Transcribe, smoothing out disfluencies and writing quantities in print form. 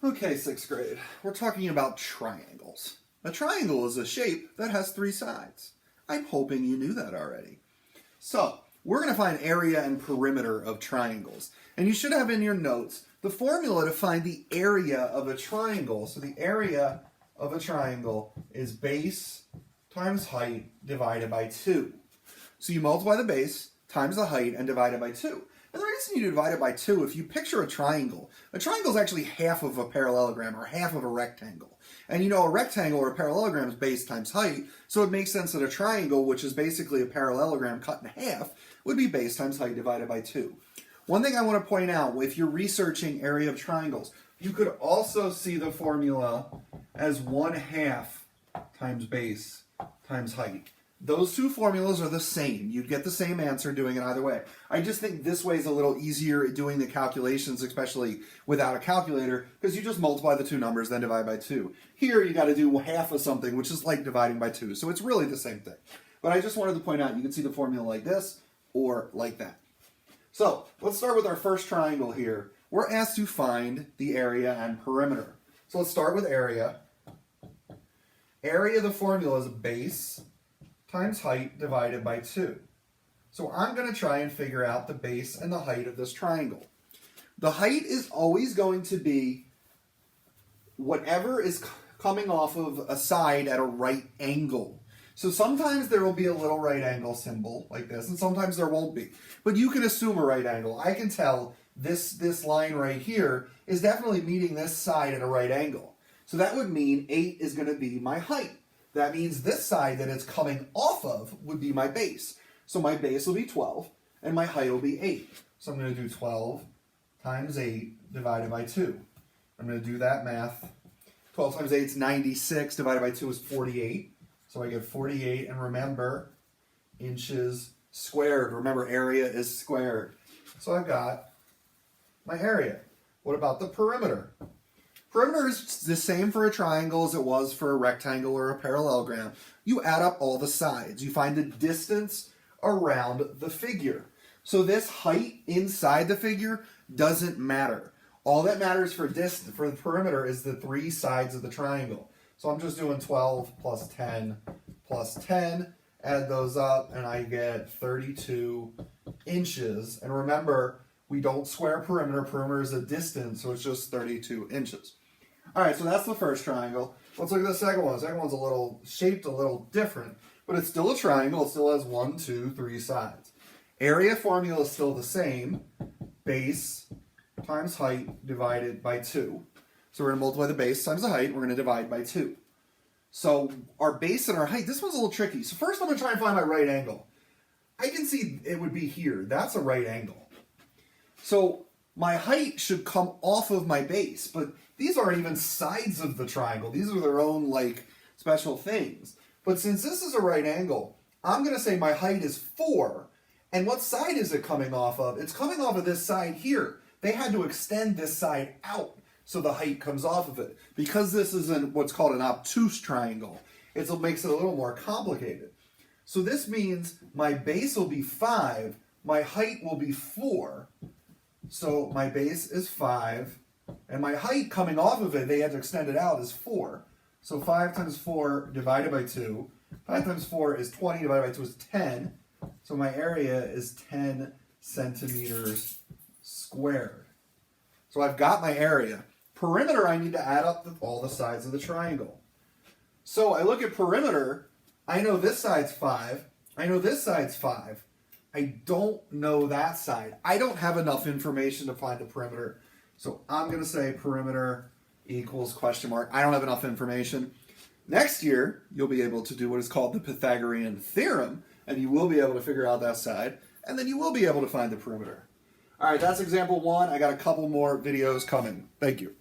Okay, sixth grade. We're talking about triangles. A triangle is a shape that has three sides. I'm hoping you knew that already. So, we're going to find area and perimeter of triangles. And you should have in your notes the formula to find the area of a triangle. So the area of a triangle is base times height divided by 2. So you multiply the base times the height and divide it by 2. And the reason you divide it by 2, if you picture a triangle is actually half of a parallelogram or half of a rectangle. And you know a rectangle or a parallelogram is base times height, so it makes sense that a triangle, which is basically a parallelogram cut in half, would be base times height divided by 2. One thing I want to point out, if you're researching area of triangles, you could also see the formula as 1/2 times base times height. Those two formulas are the same. You'd get the same answer doing it either way. I just think this way is a little easier at doing the calculations, especially without a calculator, because you just multiply the two numbers, then divide by 2. Here, you got to do half of something, which is like dividing by 2. So it's really the same thing. But I just wanted to point out, you can see the formula like this or like that. So let's start with our first triangle here. We're asked to find the area and perimeter. So let's start with area. Area, the formula is base times height divided by 2. So I'm going to try and figure out the base and the height of this triangle. The height is always going to be whatever is coming off of a side at a right angle. So sometimes there will be a little right angle symbol like this, and sometimes there won't be. But you can assume a right angle. I can tell this line right here is definitely meeting this side at a right angle. So that would mean 8 is going to be my height. That means this side that it's coming off of would be my base. So my base will be 12, and my height will be 8. So I'm going to do 12 times 8 divided by 2. I'm going to do that math. 12 times 8 is 96, divided by 2 is 48. So I get 48, and remember, inches squared. Remember, area is squared. So I've got my area. What about the perimeter? Perimeter is the same for a triangle as it was for a rectangle or a parallelogram. You add up all the sides. You find the distance around the figure. So this height inside the figure doesn't matter. All that matters for the perimeter is the three sides of the triangle. So I'm just doing 12 plus 10 plus 10. Add those up, and I get 32 inches. And remember, we don't square perimeter. Perimeter is a distance, so it's just 32 inches. All right, so that's the first triangle. Let's look at the second one. The second one's shaped a little different, but it's still a triangle. It still has 1, 2, 3 sides. Area formula is still the same. Base times height divided by 2. So we're going to multiply the base times the height. We're going to divide by 2. So our base and our height, this one's a little tricky. So first I'm going to try and find my right angle. I can see it would be here. That's a right angle. So my height should come off of my base, but these aren't even sides of the triangle. These are their own, special things. But since this is a right angle, I'm going to say my height is 4. And what side is it coming off of? It's coming off of this side here. They had to extend this side out so the height comes off of it. Because this is what's called an obtuse triangle, it makes it a little more complicated. So this means my base will be 5, my height will be 4. So my base is 5, and my height coming off of it, they had to extend it out, is 4. So 5 times 4 divided by 2. 5 times 4 is 20, divided by 2 is 10. So my area is 10 centimeters squared. So I've got my area. Perimeter, I need to add up all the sides of the triangle. So I look at perimeter, I know this side's 5, I know this side's 5. I don't know that side. I don't have enough information to find the perimeter. So I'm going to say perimeter equals question mark. I don't have enough information. Next year, you'll be able to do what is called the Pythagorean theorem, and you will be able to figure out that side, and then you will be able to find the perimeter. All right, that's example 1. I got a couple more videos coming. Thank you.